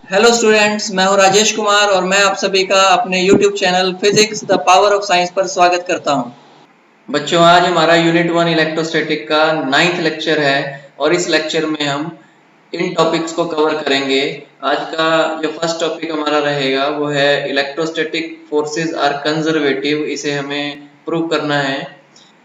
Hello students, मैं हूं राजेश कुमार और मैं आप सभी का अपने YouTube channel physics the power of science पर स्वागत करता हूं। बच्चों, आज हमारा यूनिट 1 इलेक्ट्रोस्टैटिक का 9th लेक्चर है और इस लेक्चर में हम इन टॉपिक्स को कवर करेंगे। आज का जो फर्स्ट टॉपिक हमारा रहेगा वो है इलेक्ट्रोस्टैटिक फोर्सेस आर कंजर्वेटिव। इसे हमें प्रूव करना है।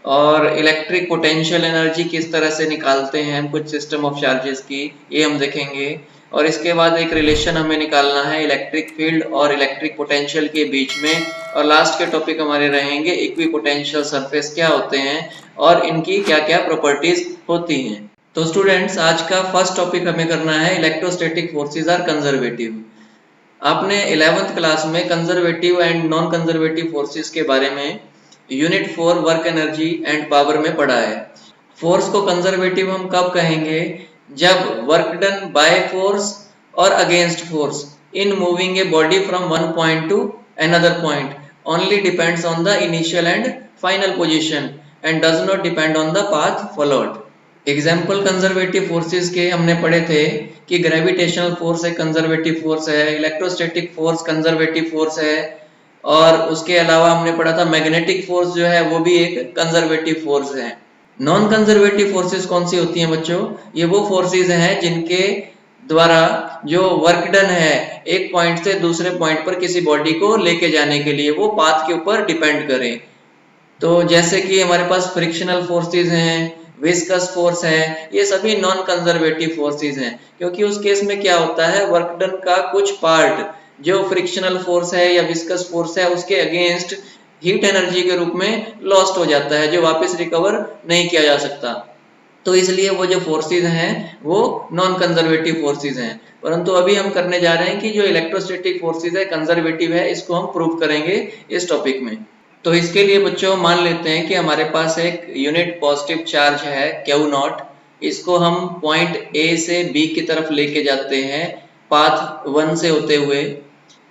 और इलेक्ट्रिक पोटेंशियल एनर्जी किस तरह से निकालते हैं हम कुछ सिस्टम ऑफ चार्जेस की, ये हम देखेंगे। और इसके बाद एक रिलेशन हमें निकालना है इलेक्ट्रिक फील्ड और इलेक्ट्रिक पोटेंशियल के बीच में। और लास्ट के टॉपिक हमारे रहेंगे इक्वी पोटेंशियल सरफेस क्या होते हैं और इनकी क्या क्या प्रॉपर्टीज होती हैं। तो स्टूडेंट्स, आज का फर्स्ट टॉपिक हमें करना है इलेक्ट्रोस्टैटिक फोर्सेस आर कंजर्वेटिव। आपने 11th क्लास में conservative and non conservative forces के बारे में unit 4 work energy and power में पढ़ा है। फोर्स को कंजर्वेटिव हम कब कहेंगे? जब वर्क डन बाय फोर्स और against force in moving a body from one point to another point only depends on the initial and final position and does not depend on the path followed। Example conservative forces के हमने पढ़े थे कि gravitational force एक conservative force है, electrostatic force conservative force है, और उसके अलावा हमने पढ़ा था मैग्नेटिक फोर्स जो है वो भी एक कंजर्वेटिव फोर्स है। नॉन कंजर्वेटिव फोर्सेस कौन सी होती हैं बच्चों? ये वो फोर्सेस हैं जिनके द्वारा जो वर्क डन है एक पॉइंट से दूसरे पॉइंट पर किसी बॉडी को लेके जाने के लिए वो पाथ के ऊपर डिपेंड करें। तो जैसे कि हमारे पास फ्रिक्शनल फोर्सेस हैं, विस्कस फोर्स है, ये सभी नॉन कंजर्वेटिव फोर्सेस हैं। क्योंकि उस केस में क्या होता है, वर्क डन का कुछ पार्ट जो फ्रिक्शनल फोर्स है या विस्कस फोर्स है उसके अगेंस्ट हीट एनर्जी के रूप में लॉस्ट हो जाता है, जो वापस रिकवर नहीं किया जा सकता। तो इसलिए वो जो फोर्सेस हैं वो नॉन कंजर्वेटिव फोर्सेस हैं। परंतु अभी हम करने जा रहे हैं कि जो इलेक्ट्रोस्टैटिक फोर्सेस है कंजर्वेटिव है, इसको हम प्रूव करेंगे इस टॉपिक में। तो इसके लिए बच्चों मान लेते हैं कि हमारे पास एक यूनिट पॉजिटिव चार्ज है क्यू नॉट। इसको हम पॉइंट ए से बी की तरफ लेके जाते हैं पाथ 1 से होते हुए।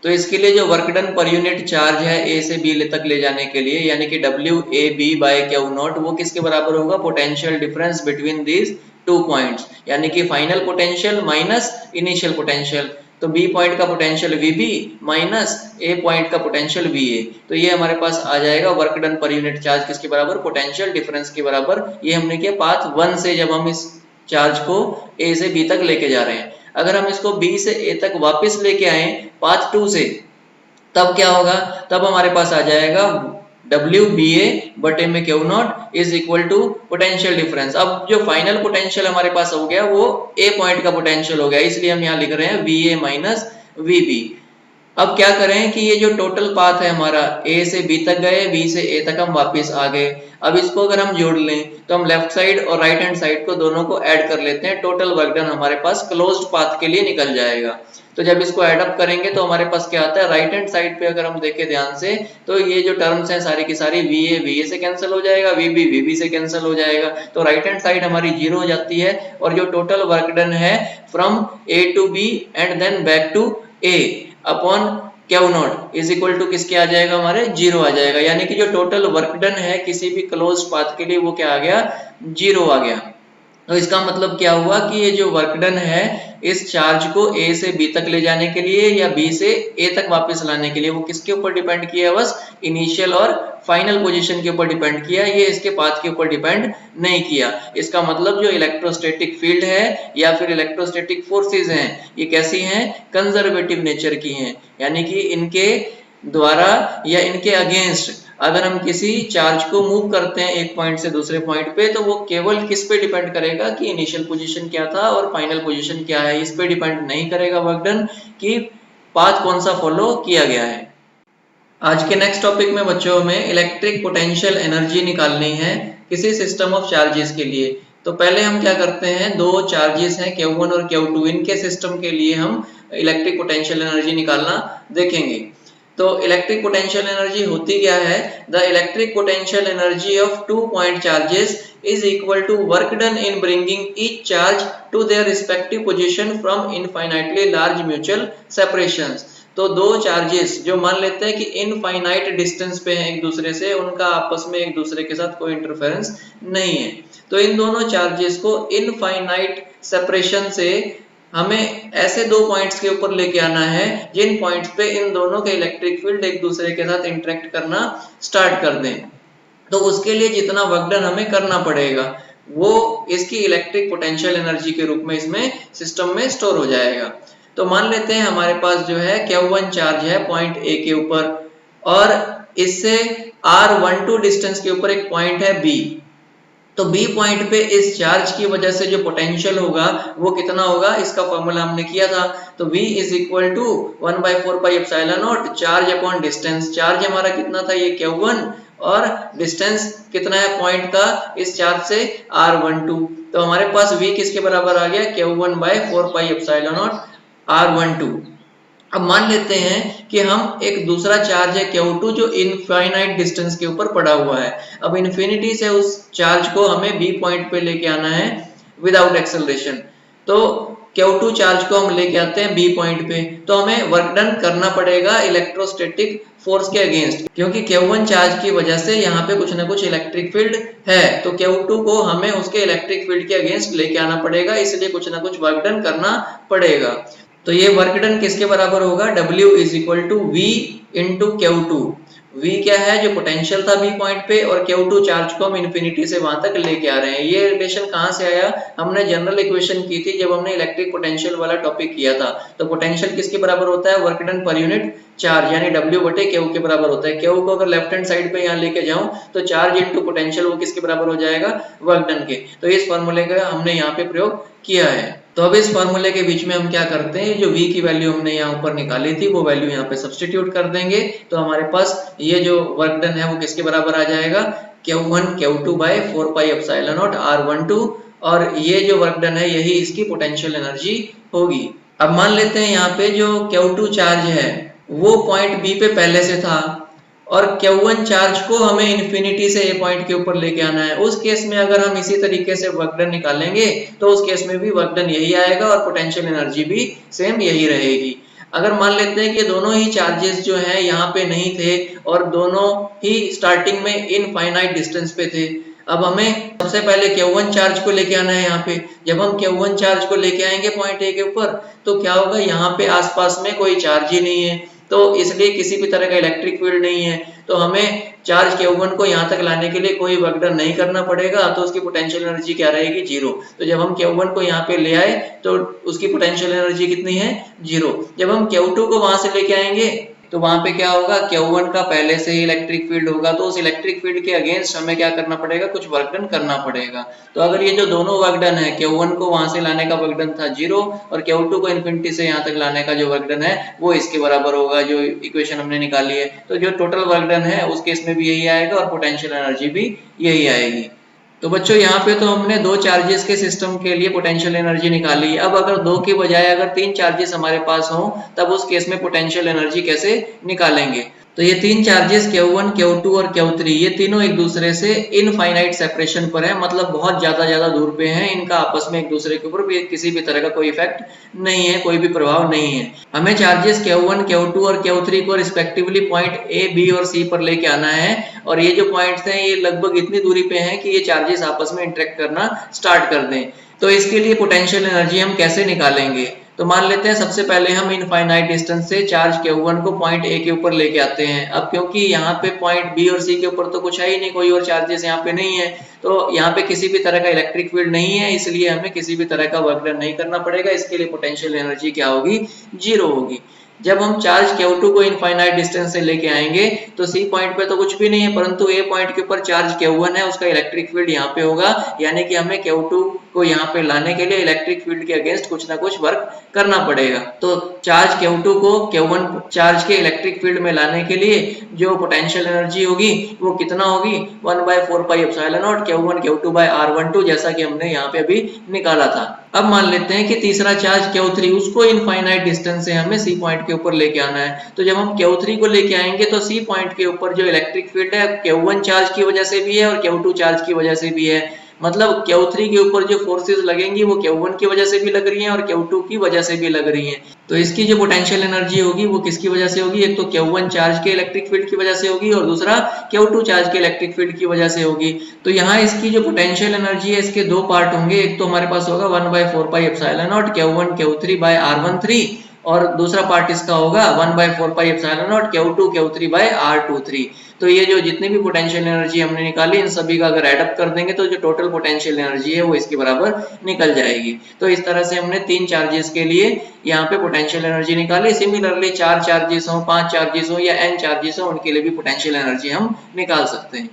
तो इसके लिए जो work done per unit charge है ए से बी तक ले जाने के लिए, यानी कि W A B by Q nought, वो किसके बराबर होगा? Potential difference between these 2 points, यानी कि final potential minus initial potential. तो बी पॉइंट का potential VB minus A point का पोटेंशियल वीए। तो ये हमारे पास आ जाएगा work done per unit charge किसके बराबर? पोटेंशियल डिफरेंस के बराबर। ये हमने किया पाथ 1 से, जब हम इस चार्ज को ए से बी तक लेके जा रहे हैं। अगर हम इसको बी से ए तक वापस लेके आए पाथ 2 से, तब क्या होगा? तब हमारे पास आ जाएगा डब्ल्यू बी ए बटे में Q nought is equal to potential difference. अब जो फाइनल पोटेंशियल हमारे पास हो गया वो ए पॉइंट का पोटेंशियल हो गया, इसलिए हम यहाँ लिख रहे हैं V A minus V B. अब क्या करें कि ये जो टोटल पाथ है हमारा, ए से बी तक गए, बी से ए तक हम वापस आ गए। अब इसको अगर हम जोड़ लें तो हम लेफ्ट साइड और राइट हैंड साइड को दोनों को ऐड कर लेते हैं। टोटल वर्क डन हमारे पास क्लोज्ड पाथ के लिए निकल जाएगा। तो जब इसको ऐड अप करेंगे तो हमारे पास क्या आता है? राइट हैंड साइड पे अगर हम देखें ध्यान से तो ये जो टर्म्स हैं सारी की सारी वी ए से कैंसिल हो जाएगा, वी बी से कैंसिल हो जाएगा। तो राइट हैंड साइड हमारी 0 हो जाती है और जो टोटल वर्क डन है from A to B and then back to A upon Q nought is equal to किसके आ जाएगा? हमारे 0 आ जाएगा। यानी कि जो टोटल वर्क डन है किसी भी क्लोज पाथ के लिए वो क्या आ गया? 0 आ गया। तो इसका मतलब क्या हुआ कि ये जो वर्क डन है इस चार्ज को ए से बी तक ले जाने के लिए या बी से ए तक वापस लाने के लिए वो किसके ऊपर डिपेंड किया? बस इनिशियल और फाइनल पोजीशन के ऊपर डिपेंड किया, ये इसके पाथ के ऊपर डिपेंड नहीं किया। इसका मतलब जो इलेक्ट्रोस्टैटिक फील्ड है या फिर इलेक्ट्रोस्टैटिक फोर्सेस हैं ये कैसी हैं? कंजर्वेटिव नेचर की हैं। यानी कि इनके द्वारा या इनके अगेंस्ट अगर हम किसी चार्ज को मूव करते हैं एक पॉइंट से दूसरे पॉइंट पे, तो वो केवल किस पे डिपेंड करेगा कि इनिशियल पोजीशन क्या था और फाइनल पोजीशन क्या है। इस पे डिपेंड नहीं करेगा वर्क डन कि पाथ कौन सा फॉलो किया गया है। आज के नेक्स्ट टॉपिक में बच्चों में इलेक्ट्रिक पोटेंशियल एनर्जी निकालनी है किसी सिस्टम ऑफ चार्जेस के लिए। तो पहले हम क्या करते हैं, दो चार्जेस हैं Q1 और Q2, इनके सिस्टम के लिए हम इलेक्ट्रिक पोटेंशियल एनर्जी निकालना देखेंगे। तो इलेक्ट्रिक पोटेंशियल एनर्जी होती क्या है? The electric potential energy of 2 point charges is equal to work done in bringing each charge to their respective position from infinitely large mutual separations। तो दो charges जो मान लेते हैं कि इनफाइनाइट डिस्टेंस पे हैं एक दूसरे से, उनका आपस में एक दूसरे के साथ कोई इंटरफेरेंस नहीं है, तो इन दोनों चार्जेस को इनफाइनाइट सेपरेशन से हमें ऐसे दो पॉइंट्स के ऊपर लेके आना है जिन पॉइंट्स पे इन दोनों के इलेक्ट्रिक फील्ड एक दूसरे के साथ इंटरेक्ट करना स्टार्ट कर दें। तो उसके लिए जितना वर्क डन हमें करना पड़ेगा वो इसकी इलेक्ट्रिक पोटेंशियल एनर्जी के रूप में इसमें सिस्टम में स्टोर हो जाएगा। तो मान लेते हैं हमारे पास जो है Q1 चार्ज है पॉइंट ए के ऊपर और इससे R12 डिस्टेंस के ऊपर एक पॉइंट है बी। तो बी पॉइंट पे इस चार्ज की वजह से जो पोटेंशियल होगा वो कितना होगा, इसका फॉर्मूला हमने किया था। तो V is equal to 1/4πε0 charge upon distance. Charge हमारा कितना था, ये Q1 और डिस्टेंस कितना है पॉइंट का इस चार्ज से R12। तो हमारे पास V किसके बराबर आ गया, Q1/4πε0 R12। अब मान लेते हैं कि हम एक दूसरा चार्ज है Q2 जो इनफाइनाइट डिस्टेंस के ऊपर पड़ा हुआ है। अब इन्फिनिटी से उस चार्ज को हमें बी पॉइंट पे लेके आना है विदाउट एक्सेलरेशन। तो Q2 चार्ज को हम लेके आते हैं बी पॉइंट पे, तो हमें वर्क डन करना पड़ेगा इलेक्ट्रोस्टैटिक फोर्स के अगेंस्ट, क्योंकि Q1 चार्ज की वजह से यहाँ पे कुछ ना कुछ इलेक्ट्रिक फील्ड है। तो Q2 को हमें उसके इलेक्ट्रिक फील्ड के अगेंस्ट लेके आना पड़ेगा, इसलिए कुछ ना कुछ वर्क डन करना पड़ेगा। तो ये वर्क डन किसके बराबर होगा, W is equal to V into Q2। V क्या है, जो पोटेंशियल था बी पॉइंट पे, और Q2 चार्ज को हम इन्फिनिटी से वहां तक लेके आ रहे हैं। ये रिलेशन कहाँ से आया, हमने जनरल इक्वेशन की थी जब हमने इलेक्ट्रिक पोटेंशियल वाला टॉपिक किया था। तो पोटेंशियल किसके बराबर होता है, work done per unit charge, यानी W बटे Q के बराबर होता है। Q को अगर लेफ्ट हैंड साइड पे यहाँ लेके जाऊं तो चार्ज इंटू पोटेंशियल वो किसके बराबर हो जाएगा, वर्क डन के। तो इस फॉर्मूले का हमने यहाँ पे प्रयोग किया है। तो अब इस फॉर्मूले के बीच में हम क्या करते हैं, जो V की वैल्यू हमने यहाँ ऊपर निकाली थी वो वैल्यू यहाँ पे सब्स्टिट्यूट कर देंगे। तो हमारे पास ये जो वर्क डन है वो किसके बराबर आ जाएगा, Q1 Q2/4πε0 R12, और ये जो वर्क डन है यही इसकी पोटेंशियल एनर्जी होगी। अब मान लेते हैं यहाँ पे जो Q2 चार्ज है वो पॉइंट बी पे पहले से था और Q1 चार्ज को हमें इन्फिनिटी से ए पॉइंट के ऊपर लेके आना है। उस केस में अगर हम इसी तरीके से वर्क डन निकालेंगे तो उस केस में भी वर्क डन यही आएगा और पोटेंशियल एनर्जी भी सेम यही रहेगी। अगर मान लेते हैं कि दोनों ही चार्जेस जो हैं यहाँ पे नहीं थे और दोनों ही स्टार्टिंग में इनफाइनाइट डिस्टेंस पे थे, अब हमें सबसे पहले Q1 चार्ज को लेके आना है यहाँ पे। जब हम Q1 चार्ज को लेके आएंगे पॉइंट ए के ऊपर तो क्या होगा, यहाँ पे आसपास में कोई चार्ज ही नहीं है, तो इसलिए किसी भी तरह का इलेक्ट्रिक फील्ड नहीं है। तो हमें चार्ज Q1 को यहाँ तक लाने के लिए कोई वर्क डन नहीं करना पड़ेगा, तो उसकी पोटेंशियल एनर्जी क्या रहेगी, जीरो। तो जब हम Q1 को यहाँ पे ले आए तो उसकी पोटेंशियल एनर्जी कितनी है, जीरो। जब हम Q2 को वहां से लेके आएंगे तो वहां पे क्या होगा, Q1 का पहले से ही इलेक्ट्रिक फील्ड होगा, तो उस इलेक्ट्रिक फील्ड के अगेंस्ट हमें क्या करना पड़ेगा, कुछ वर्क डन करना पड़ेगा। तो अगर ये जो दोनों वर्क डन है, Q1 को वहां से लाने का वर्क डन था जीरो और Q2 को इन्फिनिटी से यहाँ तक लाने का जो वर्क डन है वो इसके बराबर होगा, जो इक्वेशन हमने निकाली है। तो जो टोटल वर्क डन है उस केस में भी यही आएगा और पोटेंशियल एनर्जी भी यही आएगी। तो बच्चों यहाँ पे तो हमने दो चार्जेस के सिस्टम के लिए पोटेंशियल एनर्जी निकाली। अब अगर दो के बजाय अगर तीन चार्जेस हमारे पास हों तब उस केस में पोटेंशियल एनर्जी कैसे निकालेंगे। तो ये तीन चार्जेस Q1, Q2 और Q3 ये तीनों एक दूसरे से इनफाइनाइट सेपरेशन पर है, मतलब बहुत ज्यादा दूर पे हैं। इनका आपस में एक दूसरे के ऊपर भी किसी भी तरह का कोई इफेक्ट नहीं है, कोई भी प्रभाव नहीं है। हमें चार्जेस Q1, Q2 और Q3 को रिस्पेक्टिवली पॉइंट A, B और C पर लेके आना है, और ये जो पॉइंट्स हैं ये लगभग इतनी दूरी पे हैं कि ये चार्जेस आपस में इंटरेक्ट करना स्टार्ट कर दें। तो इसके लिए पोटेंशियल एनर्जी हम कैसे निकालेंगे, तो मान लेते हैं सबसे पहले हम इनफाइनाइट डिस्टेंस से चार्ज Q1 को पॉइंट A के ऊपर लेके आते हैं। अब क्योंकि यहाँ पे पॉइंट B और C के ऊपर तो कुछ है ही नहीं, कोई और चार्जेस यहाँ पे नहीं है, तो यहाँ पे किसी भी तरह का इलेक्ट्रिक फील्ड नहीं है, इसलिए हमें किसी भी तरह का वर्क डन नहीं करना पड़ेगा। इसके लिए पोटेंशियल एनर्जी क्या होगी, जीरो होगी। जब हम चार्ज Q2 को इनफाइनाइट डिस्टेंस से लेके आएंगे तो C पॉइंट पे तो कुछ भी नहीं है, परंतु A पॉइंट के ऊपर चार्ज Q1 है, उसका इलेक्ट्रिक फील्ड यहाँ पे होगा, यानी कि हमें Q2 को यहाँ पे लाने के लिए इलेक्ट्रिक फील्ड के अगेंस्ट कुछ ना कुछ वर्क करना पड़ेगा। तो चार्ज Q2 को Q1 चार्ज के इलेक्ट्रिक फील्ड में लाने के लिए जो पोटेंशियल एनर्जी होगी वो कितना होगी, 1/4πε0 Q1 Q2/R12, जैसा कि हमने यहाँ पे अभी निकाला था। अब मान लेते हैं कि तीसरा चार्ज Q3, उसको इनफाइनाइट डिस्टेंस से हमें C पॉइंट के ऊपर लेके आना है। तो जब हम Q3 को लेके आएंगे तो C पॉइंट के ऊपर जो इलेक्ट्रिक फील्ड है Q1 चार्ज की वजह से भी है और Q2 चार्ज की वजह से भी है, मतलब Q3 के ऊपर जो फोर्सेस लगेंगी वो Q1 की वजह से भी लग रही हैं और Q2 की वजह से भी लग रही हैं। तो इसकी जो पोटेंशियल एनर्जी होगी वो किसकी वजह से होगी? एक तो Q1 चार्ज के इलेक्ट्रिक फील्ड की वजह से होगी और दूसरा Q2 चार्ज के इलेक्ट्रिक फील्ड की वजह से होगी। तो यहाँ इसकी जो पोटेंशियल एनर्जी है इसके दो पार्ट होंगे। एक तो हमारे पास होगा 1/4πε0 Q1 Q3 by R13 और दूसरा पार्ट इसका होगा 1/4πε0 Q2 Q3 by R23। तो ये जो जितनी भी पोटेंशियल एनर्जी हमने निकाली इन सभी का अगर एडअप कर देंगे तो जो टोटल पोटेंशियल एनर्जी है वो इसके बराबर निकल जाएगी। तो इस तरह से हमने 3 चार्जेस के लिए यहाँ पे पोटेंशियल एनर्जी निकाली। सिमिलरली 4 चार्जेस हो, 5 चार्जेस हो या n चार्जेस हो, उनके लिए भी पोटेंशियल एनर्जी हम निकाल सकते हैं।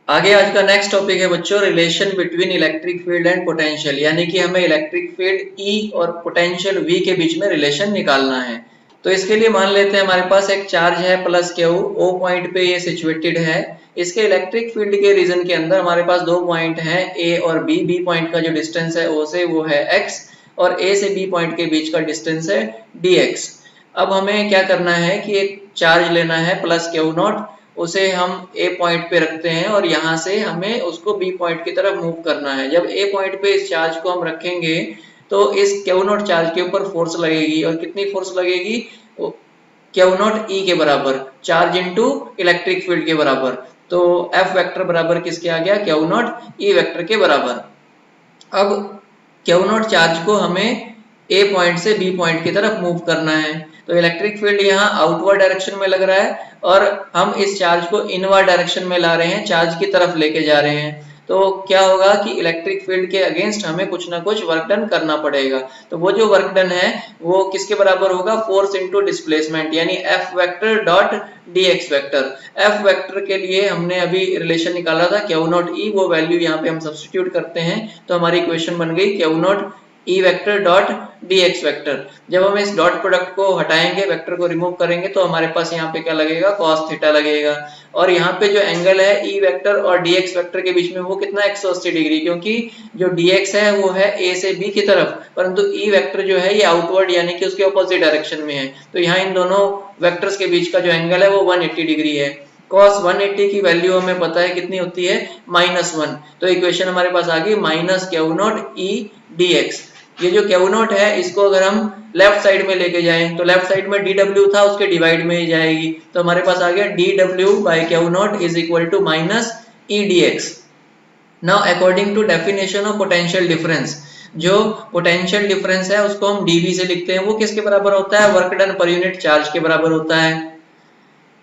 आगे आज का नेक्स्ट टॉपिक है बच्चों relation between electric field and potential, यानी कि हमें इलेक्ट्रिक फील्ड E और पोटेंशियल V के बीच में रिलेशन निकालना है। तो इसके लिए मान लेते हैं हमारे पास एक चार्ज है प्लस Q, O पॉइंट पे ये सिचुएटेड है। इसके इलेक्ट्रिक फील्ड के रीजन के अंदर हमारे पास दो पॉइंट हैं A और B। B पॉइंट का जो डिस्टेंस है O से वो है x और A से B पॉइंट के बीच का डिस्टेंस है dx। अब हमें क्या करना है कि एक चार्ज लेना है प्लस Q0, उसे हम A पॉइंट पे रखते हैं और यहाँ से हमें उसको B पॉइंट की तरफ मूव करना है। जब A पॉइंट पे इस चार्ज को हम रखेंगे तो इस Q0 चार्ज के ऊपर फोर्स लगेगी और कितनी फोर्स लगेगी? Q0 E के बराबर, चार्ज इनटू इलेक्ट्रिक फील्ड के बराबर। तो F वेक्टर बराबर किसके आ गया? Q0 E वेक्टर के बराबर। अब Q0 चार्ज को हमें A पॉइंट से B पॉइंट की तरफ मूव करना है। तो इलेक्ट्रिक फील्ड यहाँ आउटवर्ड डायरेक्शन में लग रहा है और हम इस चार्ज को इनवर्ड डायरेक्शन में ला रहे हैं, चार्ज की तरफ लेके जा रहे हैं। तो क्या होगा कि इलेक्ट्रिक फील्ड के अगेंस्ट हमें कुछ ना कुछ वर्क डन करना पड़ेगा। तो वो जो वर्क डन है वो किसके बराबर होगा? फोर्स इनटू डिस्प्लेसमेंट, यानी F vector dot dx vector. F vector के लिए हमने अभी रिलेशन निकाला था Q0 E, वो वैल्यू यहाँ पे हम सब्स्टिट्यूट करते हैं तो हमारी इक्वेशन बन गई Q0 E vector dot dx vector. जब हम इस डॉट प्रोडक्ट को हटाएंगे, वेक्टर को रिमूव करेंगे तो हमारे पास यहाँ पे क्या लगेगा? cos थीटा लगेगा। और यहाँ पे जो एंगल है E वेक्टर और dx वेक्टर के बीच में वो कितना? 180 डिग्री, क्योंकि जो dx है वो है A से B की तरफ, परंतु E वेक्टर जो है ये आउटवर्ड यानी कि उसके ऑपोजिट डायरेक्शन में है। तो यहाँ इन दोनों वेक्टर्स के बीच का जो एंगल है वो 180 डिग्री है। cos 180 की वैल्यू हमें पता है कितनी होती है? -1। तो इक्वेशन हमारे पास आ गई माइनस Q0 E dx। ये जो Q0 है इसको अगर हम लेफ्ट साइड में लेके जाएं तो लेफ्ट साइड में dw था, उसके डिवाइड में ही जाएगी। तो हमारे पास आ गया dw by Q0 is equal to minus E dx। Now according to definition of potential difference, जो पोटेंशियल डिफरेंस है उसको हम dv से लिखते हैं। वो किसके बराबर होता है? Work done per unit charge के बराबर होता है।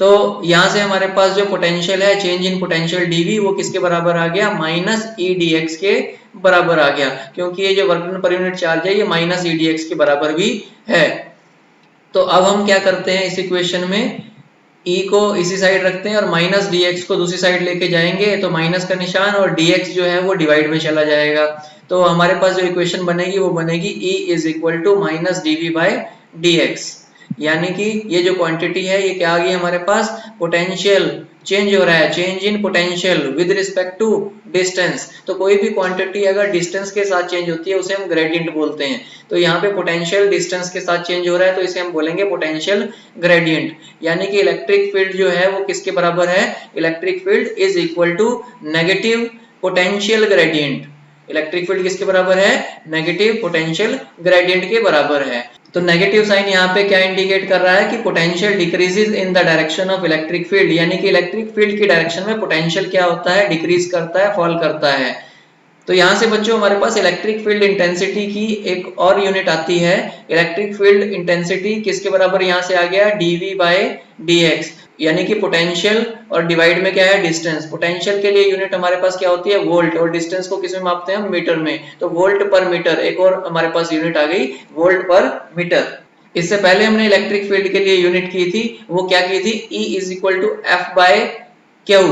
तो यहाँ से हमारे पास जो पोटेंशियल है, चेंज इन पोटेंशियल dv, वो किसके बराबर आ गया? माइनस E dx के बराबर आ गया, क्योंकि ये जो work done per unit charge है ये माइनस E dx के बराबर भी है। तो अब हम क्या करते हैं इस इक्वेशन में, E को इसी साइड रखते हैं और माइनस dx को दूसरी साइड लेके जाएंगे तो माइनस का निशान और dx जो है वो डिवाइड में चला जाएगा। तो हमारे पास जो इक्वेशन बनेगी वो बनेगी E is equal to minus dv by dx, यानी कि ये जो क्वांटिटी है ये क्या आ गई हमारे पास? पोटेंशियल चेंज हो रहा है, change in potential with respect to distance. तो कोई भी क्वांटिटी अगर डिस्टेंस के साथ चेंज होती है उसे हम ग्रेडियंट बोलते हैं। तो यहाँ पे पोटेंशियल डिस्टेंस के साथ चेंज हो रहा है तो इसे हम बोलेंगे पोटेंशियल ग्रेडियंट। यानी कि इलेक्ट्रिक फील्ड जो है वो किसके बराबर है? Electric field is equal to negative potential gradient. Electric field किसके बराबर है? नेगेटिव पोटेंशियल ग्रेडियंट के बराबर है। तो नेगेटिव साइन यहाँ पे क्या इंडिकेट कर रहा है कि potential decreases in the direction of electric field, यानी कि इलेक्ट्रिक फील्ड की डायरेक्शन में पोटेंशियल क्या होता है? डिक्रीज करता है, फॉल करता है। तो यहाँ से बच्चों हमारे पास इलेक्ट्रिक फील्ड इंटेंसिटी की एक और यूनिट आती है। इलेक्ट्रिक फील्ड इंटेंसिटी किसके बराबर यहाँ से आ गया? dv बाय dx, यानी कि पोटेंशियल और डिवाइड में क्या है? डिस्टेंस। पोटेंशियल के लिए यूनिट हमारे पास क्या होती है? वोल्ट, और डिस्टेंस को किस में मापते हैं? मीटर में। तो वोल्ट पर मीटर, एक और हमारे पास यूनिट आ गई वोल्ट पर मीटर। इससे पहले हमने इलेक्ट्रिक फील्ड के लिए यूनिट की थी, वो क्या की थी? E is equal to F by Q,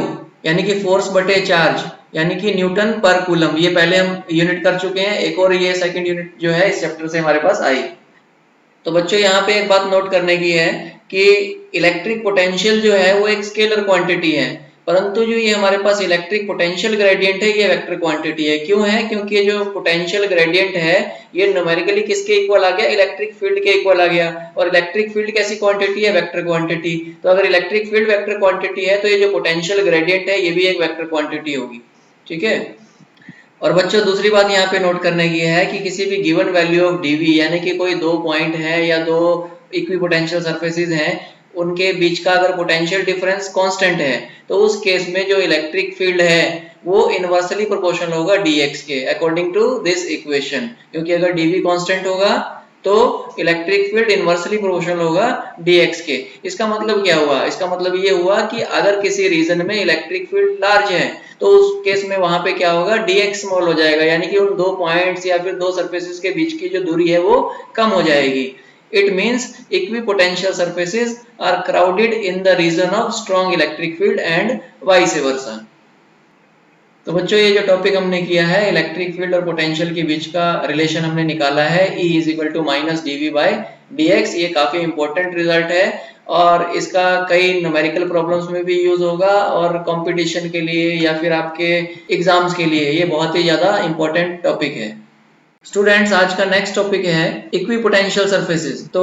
यानी कि फोर्स बटे चार्ज, यानी कि न्यूटन पर कूलम। ये पहले हम यूनिट कर चुके हैं, एक और ये सेकंड यूनिट जो है इस चैप्टर से हमारे पास आई। तो बच्चों यहाँ पे एक बात नोट करने की है कि इलेक्ट्रिक पोटेंशियल जो है वो एक स्केलर क्वांटिटी है, परंतु जो ये हमारे पास इलेक्ट्रिक पोटेंशियल ग्रेडियंट है ये वेक्टर क्वांटिटी है। क्यों है? क्योंकि ये जो पोटेंशियल ग्रेडियंट है ये न्यूमेरिकली किसके इक्वल आ गया? इलेक्ट्रिक फील्ड के इक्वल आ गया। और इलेक्ट्रिक फील्ड कैसी क्वांटिटी है? Vector quantity. तो अगर इलेक्ट्रिक फील्ड वेक्टर क्वांटिटी है तो ये जो पोटेंशियल ग्रेडियंट है ये भी एक वेक्टर क्वांटिटी होगी। ठीक है। और बच्चों दूसरी बात यहाँ पे नोट करने की है कि किसी भी गिवन वैल्यू ऑफ डीवी यानी कि कोई दो पॉइंट है या दो इक्विपोटेंशियल सरफेसेस हैं, उनके बीच का अगर पोटेंशियल डिफरेंस कांस्टेंट है तो उस केस में जो इलेक्ट्रिक फील्ड है वो इनवर्सली प्रोपोर्शनल होगा dx के अकॉर्डिंग टू दिस इक्वेशन, क्योंकि अगर dv कांस्टेंट होगा तो इलेक्ट्रिक फील्ड इनवर्सली प्रोपोर्शनल होगा dx के। इसका मतलब क्या हुआ? इसका मतलब ये हुआ कि अगर किसी रीजन में इलेक्ट्रिक फील्ड लार्ज है तो उस केस में वहां पे क्या होगा, dx स्मॉल हो जाएगा, यानी कि उन दो पॉइंट्स या फिर दो सरफेसेस के बीच की जो दूरी है वो कम हो जाएगी। It means equipotential surfaces are crowded in the region of strong electric field and vice versa। तो बच्चों ये जो टॉपिक हमने किया है इलेक्ट्रिक फील्ड और पोटेंशियल के बीच का रिलेशन हमने निकाला है E is equal to minus D V by D X. ये काफी इंपॉर्टेंट रिजल्ट है और इसका कई न्यूमेरिकल प्रॉब्लम्स में भी यूज होगा और कंपटीशन के लिए या फिर आपके एग्जाम्स के लिए ये बहुत ही ज्यादा इंपॉर्टेंट टॉपिक है। स्टूडेंट्स आज का नेक्स्ट टॉपिक है इक्विपोटेंशियल सरफेसेस। तो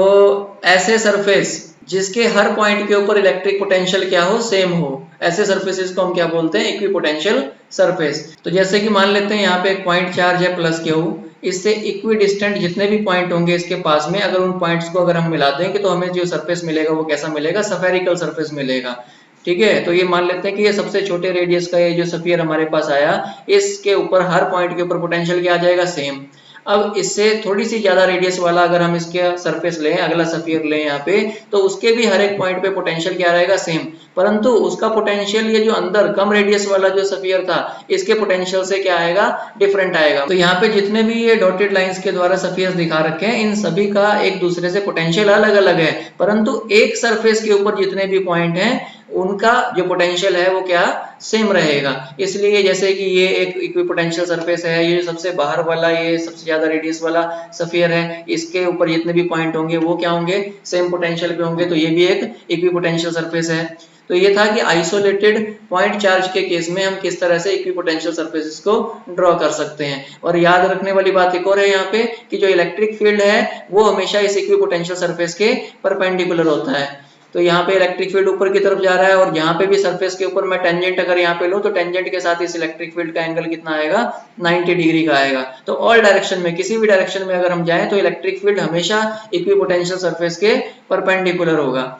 ऐसे सरफेस जिसके हर पॉइंट के ऊपर इलेक्ट्रिक पोटेंशियल क्या हो, सेम हो, ऐसे सरफेसेस को हम क्या बोलते हैं, इक्विपोटेंशियल सरफेस। तो जैसे कि मान लेते हैं यहाँ पे एक पॉइंट चार्ज है प्लस क्यू, इससे इक्वी डिस्टेंट जितने भी पॉइंट होंगे इसके पास में, अगर उन पॉइंट्स को अगर हम मिला देंगे तो हमें जो सरफेस मिलेगा वो कैसा मिलेगा, स्फेरिकल सरफेस मिलेगा। ठीक है, तो ये मान लेते हैं कि ये सबसे छोटे रेडियस का ये जो स्फीयर हमारे पास आया, इसके ऊपर हर पॉइंट के ऊपर पोटेंशियल क्या आ जाएगा, सेम। अब इससे थोड़ी सी ज्यादा रेडियस वाला अगर हम इसके सरफेस लें, अगला स्फीयर लें यहाँ पे, तो उसके भी हर एक पॉइंट पे पोटेंशियल क्या रहेगा, सेम, परंतु उसका पोटेंशियल ये जो अंदर कम रेडियस वाला जो स्फीयर था इसके पोटेंशियल से क्या आएगा, डिफरेंट आएगा। तो यहाँ पे जितने भी ये डॉटेड लाइंस के द्वारा स्फीयर दिखा रखे हैं इन सभी का एक दूसरे से पोटेंशियल अलग अलग है, परंतु एक सरफेस के ऊपर जितने भी पॉइंट हैं उनका जो पोटेंशियल है वो क्या, सेम रहेगा। इसलिए जैसे कि ये एक इक्विपोटेंशियल सरफेस है, ये सबसे बाहर वाला, ये सबसे ज्यादा रेडियस वाला स्फीयर है, इसके ऊपर जितने भी पॉइंट होंगे वो क्या होंगे, सेम पोटेंशियल पे होंगे, तो ये भी एक इक्विपोटेंशियल सरफेस है। तो ये था कि आइसोलेटेड पॉइंट चार्ज के केस में हम किस तरह से इक्विपोटेंशियल सरफेसेस को ड्रॉ कर सकते हैं। और याद रखने वाली बात एक और है यहाँ पे कि जो इलेक्ट्रिक फील्ड है वो हमेशा इस इक्विपोटेंशियल सरफेस के परपेंडिकुलर होता है। तो यहाँ पे इलेक्ट्रिक फील्ड ऊपर की तरफ जा रहा है और यहाँ पे भी सरफेस के ऊपर मैं टेंजेंट अगर यहाँ पे लूं तो टेंजेंट के साथ इस इलेक्ट्रिक फील्ड का एंगल कितना आएगा, 90 डिग्री का आएगा। तो ऑल डायरेक्शन में, किसी भी डायरेक्शन में अगर हम जाएं तो इलेक्ट्रिक फील्ड हमेशा इक्विपोटेंशियल सरफेस के परपेंडिकुलर होगा।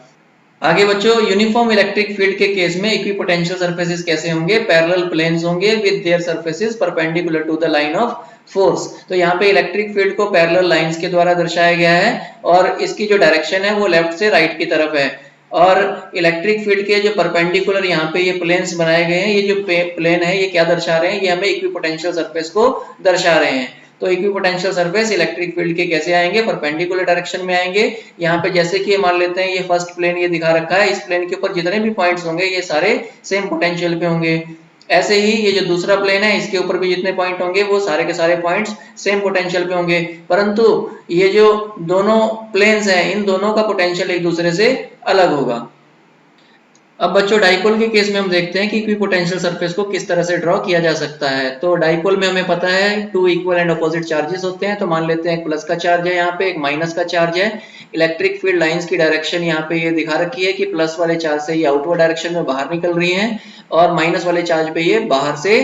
आगे बच्चों, यूनिफॉर्म इलेक्ट्रिक फील्ड के केस में इक्विपोटेंशियल सरफेसेस कैसे होंगे, पैरेलल प्लेन्स होंगे with their surfaces perpendicular to the line of force. तो यहाँ पे इलेक्ट्रिक फील्ड को पैरेलल लाइंस के द्वारा दर्शाया गया है और इसकी जो डायरेक्शन है वो लेफ्ट से राइट की तरफ है। और इलेक्ट्रिक फील्ड के जो परपेंडिकुलर यहाँ पे ये प्लेन्स बनाए गए हैं, ये जो प्लेन है ये क्या दर्शा रहे हैं, ये हमें इक्विपोटेंशियल सरफेस को दर्शा रहे हैं। तो इक्विपोटेंशियल सरफेस इलेक्ट्रिक फील्ड के कैसे आएंगे, परपेंडिकुलर डायरेक्शन में आएंगे। यहाँ पे जैसे कि मान लेते हैं ये फर्स्ट प्लेन ये दिखा रखा है, इस प्लेन के ऊपर जितने भी पॉइंट्स होंगे ये सारे सेम पोटेंशियल पे होंगे। ऐसे ही ये जो दूसरा प्लेन है इसके ऊपर भी जितने पॉइंट होंगे वो सारे के सारे पॉइंट्स सेम पोटेंशियल पे होंगे, परंतु ये जो दोनों प्लेन्स हैं इन दोनों का पोटेंशियल एक दूसरे से अलग होगा। अब बच्चों डाइपोल के केस में हम देखते हैं कि इक्विपोटेंशियल सरफेस को किस तरह से ड्रॉ किया जा सकता है। तो डाइपोल में हमें पता है two equal and opposite charges होते हैं। तो मान लेते हैं एक प्लस का चार्ज है, यहाँ पे एक माइनस का चार्ज है। इलेक्ट्रिक फील्ड लाइंस की डायरेक्शन यहाँ पे ये दिखा रखी है कि प्लस वाले चार्ज से ये आउटवर्ड डायरेक्शन में बाहर निकल रही है और माइनस वाले चार्ज पे ये बाहर से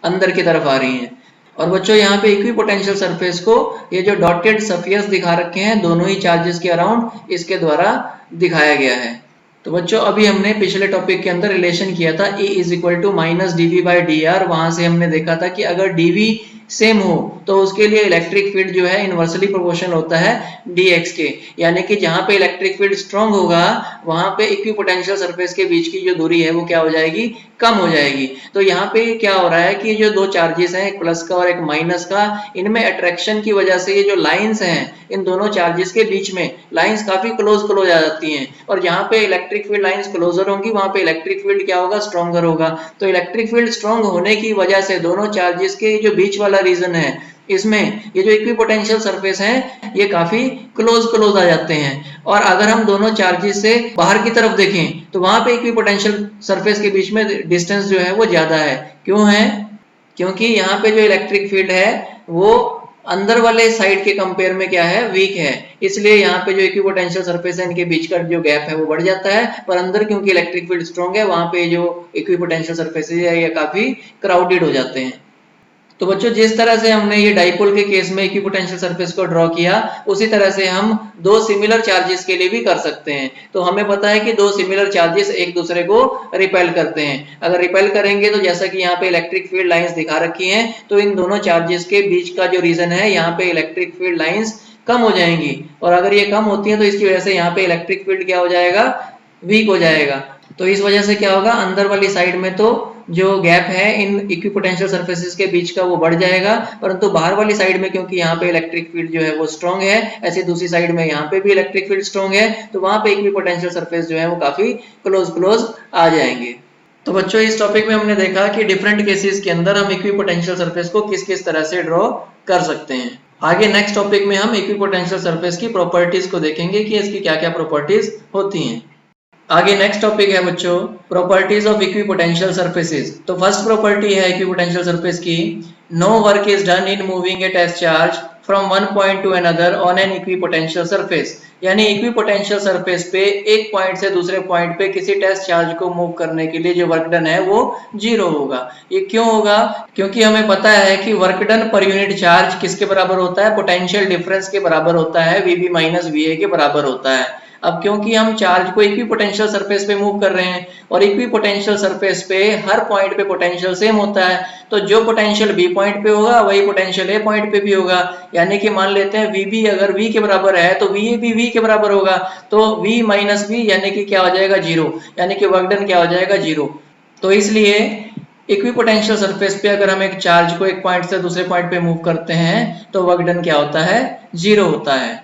अंदर की तरफ आ रही है। और बच्चों यहाँ पे इक्विपोटेंशियल सरफेस को ये जो डॉटेड स्फीयर्स दिखा रखे हैं दोनों ही चार्जेस के अराउंड इसके द्वारा दिखाया गया है। तो बच्चों अभी हमने पिछले टॉपिक के अंदर रिलेशन किया था E is equal to minus D V by D R. वहां से हमने देखा था कि अगर dv सेम हो तो उसके लिए इलेक्ट्रिक फील्ड जो है इनवर्सली प्रोपोर्शनल होता है dx के, यानी कि जहां पे इलेक्ट्रिक फील्ड स्ट्रांग होगा वहां पे इक्विपोटेंशियल सरफेस के बीच की जो दूरी है वो क्या हो जाएगी, कम हो जाएगी। तो यहाँ पे क्या हो रहा है कि जो दो चार्जेस हैं, एक प्लस का और एक माइनस का, इनमें अट्रैक्शन की वजह से ये जो लाइंस हैं इन दोनों चार्जेस के बीच में लाइंस काफी क्लोज आ जाती हैं और जहां पे इलेक्ट्रिक फील्ड लाइंस क्लोजर होंगी वहां पे इलेक्ट्रिक फील्ड क्या होगा, स्ट्रॉन्गर होगा। तो इलेक्ट्रिक फील्ड स्ट्रॉन्ग होने की वजह से दोनों चार्जेस के जो बीच वाला रीजन है इसमें ये जो इक्विपोटेंशियल सरफेस है ये काफी क्लोज आ जाते हैं। और अगर हम दोनों चार्जेस से बाहर की तरफ देखें तो वहां पे इक्विपोटेंशियल सरफेस के बीच में डिस्टेंस जो है वो ज्यादा है। क्यों है? क्योंकि यहाँ पे जो इलेक्ट्रिक फील्ड है वो अंदर वाले साइड के कंपेयर में क्या है, वीक है। इसलिए यहाँ पे जो इक्विपोटेंशियल सरफेस है इनके बीच का जो गैप है वो बढ़ जाता है, पर अंदर क्योंकि इलेक्ट्रिक फील्ड स्ट्रॉन्ग है वहां पे जो इक्विपोटेंशियल सरफेस है ये काफी क्राउडेड हो जाते हैं। तो बच्चों जिस तरह से हमने ये डाइपोल के केस में इक्विपोटेंशियल सरफेस को ड्रॉ किया, उसी तरह से हम दो सिमिलर चार्जेस के लिए भी कर सकते हैं। तो हमें पता है कि दो सिमिलर चार्जेस एक दूसरे को रिपेल करते हैं। अगर रिपेल करेंगे तो जैसा कि यहाँ पे इलेक्ट्रिक फील्ड लाइंस दिखा रखी हैं, तो इन दोनों चार्जेस के बीच का जो रीजन है, यहाँ पे इलेक्ट्रिक फील्ड लाइंस कम हो जाएंगी, और अगर ये कम होती है तो इसकी वजह से यहाँ पे इलेक्ट्रिक फील्ड क्या हो जाएगा, वीक हो जाएगा। तो इस वजह से क्या होगा, अंदर वाली साइड में तो जो गैप है इन इक्विपोटेंशियल सरफेसेस के बीच का वो बढ़ जाएगा, परंतु बाहर वाली साइड में क्योंकि यहाँ पे इलेक्ट्रिक फील्ड जो है वो स्ट्रॉन्ग है, ऐसे दूसरी साइड में यहाँ पे भी इलेक्ट्रिक फील्ड स्ट्रॉन्ग है, तो वहां पे इक्विपोटेंशियल सरफेस जो है वो काफी क्लोज आ जाएंगे। तो बच्चों इस टॉपिक में हमने देखा कि डिफरेंट केसेस के अंदर हम इक्विपोटेंशियल सरफेस को किस किस तरह से ड्रॉ कर सकते हैं। आगे नेक्स्ट टॉपिक में हम इक्विपोटेंशियल सरफेस की प्रॉपर्टीज को देखेंगे कि इसकी क्या क्या प्रॉपर्टीज होती हैं। आगे नेक्स्ट टॉपिक है बच्चों प्रॉपर्टीज ऑफ इक्विपोटेंशियल सरफेसेस। तो फर्स्ट प्रॉपर्टी है इक्विपोटेंशियल सरफेस की, no work is done in moving a test charge from one point to another on an equipotential surface. यानी इक्विपोटेंशियल सरफेस पे एक पॉइंट से दूसरे पॉइंट पे किसी टेस्ट चार्ज को मूव करने के लिए जो वर्क डन है वो जीरो होगा। ये क्यों होगा, क्योंकि हमें पता है कि work done per unit charge किसके बराबर होता है, पोटेंशियल डिफरेंस के बराबर होता है, VB माइनस VA के बराबर होता है। अब क्योंकि हम चार्ज को इक्विपोटेंशियल सरफेस पे मूव कर रहे हैं और इक्विपोटेंशियल सरफेस पे हर पॉइंट पे पोटेंशियल सेम होता है, तो जो पोटेंशियल B पॉइंट पे होगा वही पोटेंशियल A पॉइंट पे भी होगा। यानी कि मान लेते हैं VB अगर V के बराबर है तो VA भी V के बराबर होगा, तो V माइनस V यानी कि क्या हो जाएगा, जीरो, यानी कि वर्क डन क्या हो जाएगा, जीरो। तो इसलिए इक्विपोटेंशियल सरफेस पे अगर हम एक चार्ज को एक पॉइंट से दूसरे पॉइंट पे मूव करते हैं तो वर्क डन क्या होता है, जीरो होता है।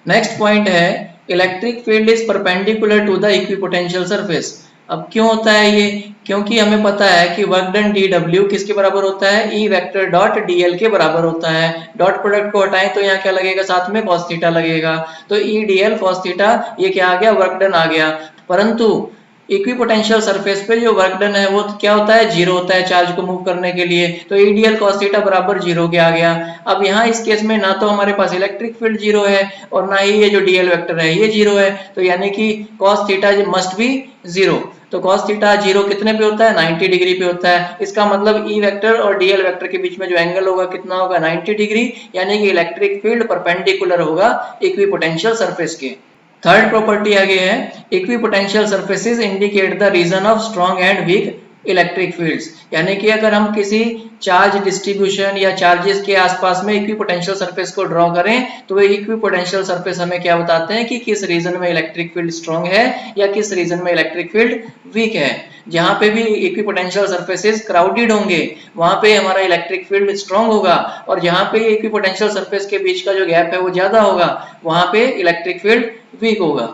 नेक्स्ट पॉइंट है electric field is perpendicular to the equipotential surface. अब क्यों होता है ये, क्योंकि हमें पता है कि वर्क डन dW किसके बराबर होता है, E वेक्टर डॉट dl के बराबर होता है। डॉट प्रोडक्ट को हटाएं तो यहाँ क्या लगेगा, साथ में cos थीटा लगेगा, तो E dl cos थीटा ये क्या आ गया, वर्क डन आ गया। परंतु इक्विपोटेंशियल सरफेस पे जो वर्क डन है वो क्या होता है, जीरो होता है चार्ज को मूव करने के लिए, तो EDL cos थीटा बराबर जीरो के आ गया। अब यहाँ इस केस में ना तो हमारे पास इलेक्ट्रिक फील्ड जीरो है और ना ही ये जो DL वेक्टर है ये जीरो है, तो यानी कि cos theta must be zero. तो cos थीटा जीरो कितने पे होता है, 90 डिग्री पे होता है। इसका मतलब E वेक्टर और DL वेक्टर के बीच में जो एंगल होगा कितना होगा, 90 डिग्री, यानी कि इलेक्ट्रिक फील्ड परपेंडिकुलर होगा इक्विपोटेंशियल सरफेस के। थर्ड प्रॉपर्टी आगे है equipotential surfaces indicate the region of strong and weak electric fields. यानी कि अगर हम किसी चार्ज डिस्ट्रीब्यूशन या चार्जेस के आसपास में इक्विपोटेंशियल सरफेस को ड्रॉ करें तो वो इक्विपोटेंशियल सरफेस हमें क्या बताते हैं कि किस रीजन में इलेक्ट्रिक फील्ड स्ट्रॉन्ग है या किस रीजन में इलेक्ट्रिक फील्ड वीक है। जहां पे भी इक्विपोटेंशियल सरफेसेस क्राउडेड होंगे वहां पे हमारा इलेक्ट्रिक फील्ड स्ट्रॉन्ग होगा, और जहां पे इक्विपोटेंशियल सरफेस के बीच का जो गैप है वो ज्यादा होगा वहां पे इलेक्ट्रिक फील्ड वीक होगा।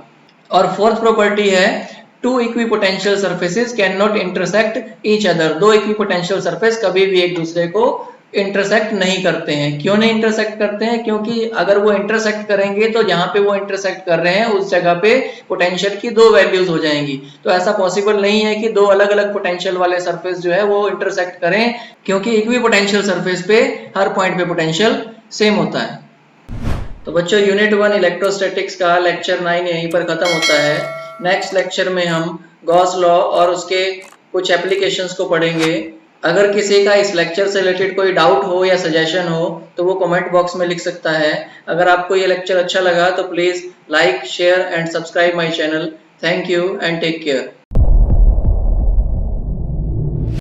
और फोर्थ प्रॉपर्टी है two equipotential surfaces can not intersect each other. दो इक्विपोटेंशियल सरफेस कभी भी एक दूसरे को इंटरसेक्ट नहीं करते हैं। क्यों नहीं इंटरसेक्ट करते हैं, क्योंकि अगर वो इंटरसेक्ट करेंगे तो जहां पे वो इंटरसेक्ट कर रहे हैं उस जगह पे पोटेंशियल की दो वैल्यूज हो जाएंगी। तो ऐसा पॉसिबल नहीं है कि दो अलग अलग पोटेंशियल वाले सरफेस जो है वो इंटरसेक्ट करें, क्योंकि इक्विपोटेंशियल सरफेस पे हर पॉइंट पे पोटेंशियल सेम होता है। तो बच्चों यूनिट 1 इलेक्ट्रोस्टैटिक्स का लेक्चर 9 यहीं पर खत्म होता है। नेक्स्ट लेक्चर में हम गॉस लॉ और उसके कुछ एप्लीकेशंस को पढ़ेंगे। अगर किसी का इस लेक्चर से रिलेटेड कोई डाउट हो या सजेशन हो तो वो कमेंट बॉक्स में लिख सकता है। अगर आपको ये लेक्चर अच्छा लगा तो please like, share and subscribe my channel. Thank you and take care.